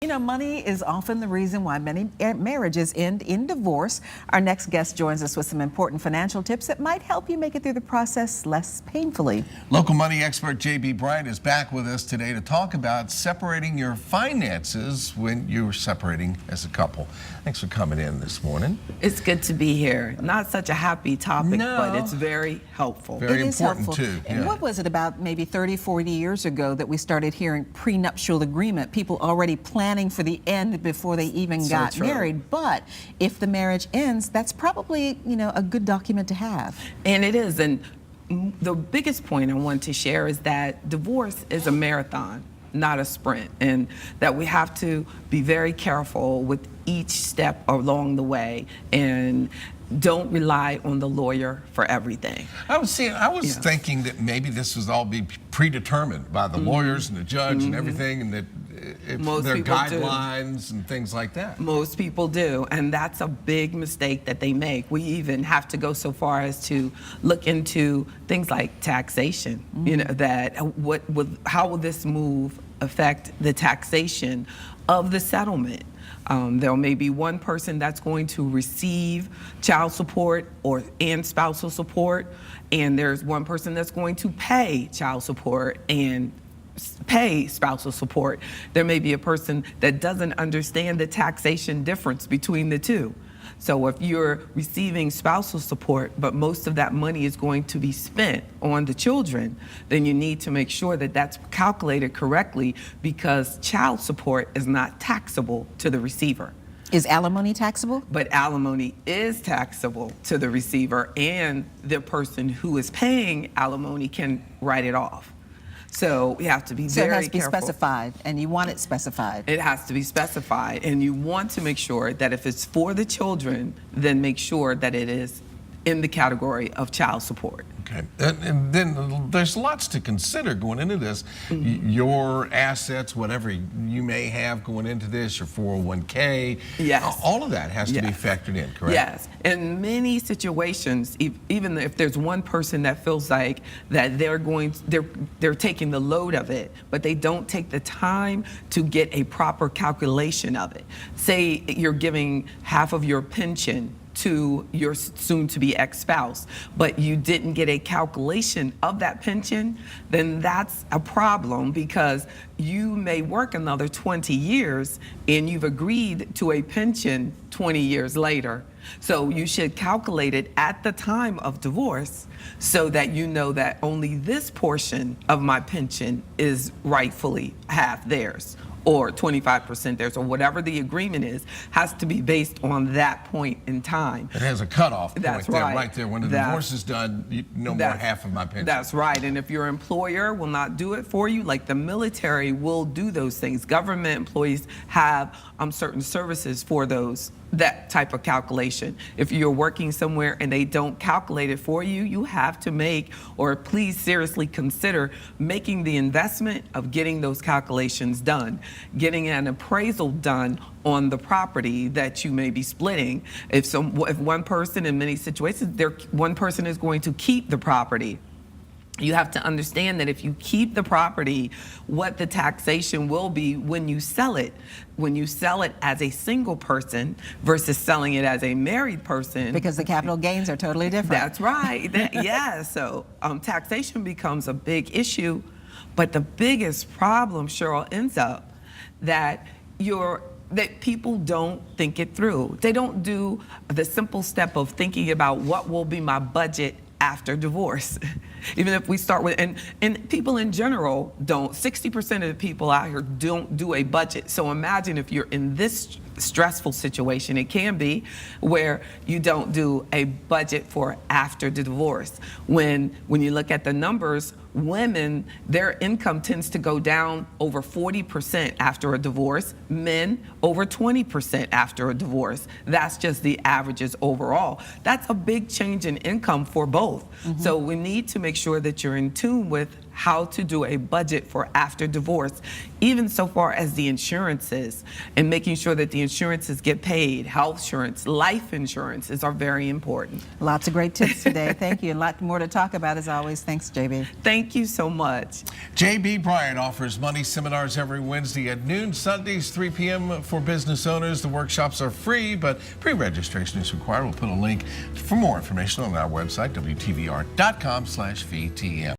You know, money is often the reason why many marriages end in divorce. Our next guest joins us with some important financial tips that might help you make it through the process less painfully. Local money expert J.B. Bryan is back with us today to talk about separating your finances when you're separating as a couple. Thanks for coming in this morning. It's good to be here. Not such a happy topic, but it's very helpful. Very important too. And what was it about maybe 30, 40 years ago that we started hearing prenuptial agreement, people already planning for the end before they even got married? But if the marriage ends, that's probably, you know, a good document to have. And it is. And the biggest point I want to share is that divorce is a marathon, not a sprint, and that we have to be very careful with each step along the way and don't rely on the lawyer for everything. I was thinking that maybe this was all be predetermined by the lawyers and the judge and everything, and that there are guidelines and things like that. Most people do, and that's a big mistake that they make. We even have to go so far as to look into things like taxation. You know, that how will this move affect the taxation of the settlement? There may be one person that's going to receive child support and spousal support, and there's one person that's going to pay child support and pay spousal support. There may be a person that doesn't understand the taxation difference between the two. So if you're receiving spousal support, but most of that money is going to be spent on the children, then you need to make sure that that's calculated correctly, because child support is not taxable to the receiver. Is alimony taxable? But alimony is taxable to the receiver, and the person who is paying alimony can write it off. So we have to be very careful. So it has to be specified, and you want it specified. It has to be specified, and you want to make sure that if it's for the children, then make sure that it is in the category of child support. Okay, and then there's lots to consider going into this. Your assets, whatever you may have going into this, your 401k, all of that has to be factored in, correct? Yes. In many situations, even if there's one person that feels like that they're taking the load of it, but they don't take the time to get a proper calculation of it. Say you're giving half of your pension to your soon-to-be ex-spouse, but you didn't get a calculation of that pension, then that's a problem, because you may work another 20 years and you've agreed to a pension 20 years later. So you should calculate it at the time of divorce so that you know that only this portion of my pension is rightfully half theirs, or 25% theirs, or whatever the agreement is, has to be based on that point in time. It has a cutoff point. That's right there. When the divorce is done, no more half of my pension. That's right. And if your employer will not do it for you, like the military will do those things. Government employees have certain services for that type of calculation. If you're working somewhere and they don't calculate it for you, you have to make, or please seriously consider making the investment of getting those calculations done, getting an appraisal done on the property that you may be splitting. If one person, in many situations, one person is going to keep the property, you have to understand that if you keep the property, what the taxation will be when you sell it. When you sell it as a single person versus selling it as a married person. Because the capital gains are totally different. That's right. So taxation becomes a big issue. But the biggest problem, Cheryl, ends up that people don't think it through. They don't do the simple step of thinking about what will be my budget after divorce. Even if we start with, and people in general don't, 60% of the people out here don't do a budget. So imagine if you're in this stressful situation, it can be, where you don't do a budget for after the divorce. When you look at the numbers, women, their income tends to go down over 40% after a divorce, men over 20% after a divorce. That's just the averages overall. That's a big change in income for both. So we need to make sure that you're in tune with how to do a budget for after divorce, even so far as the insurances and making sure that the insurances get paid. Health insurance, life insurances are very important. Lots of great tips today. Thank you. A lot more to talk about as always. Thanks, JB. Thank you so much. JB Bryan offers money seminars every Wednesday at noon, Sundays 3 p.m. for business owners. The workshops are free, but pre-registration is required. We'll put a link for more information on our website, WTVR.com/VTM.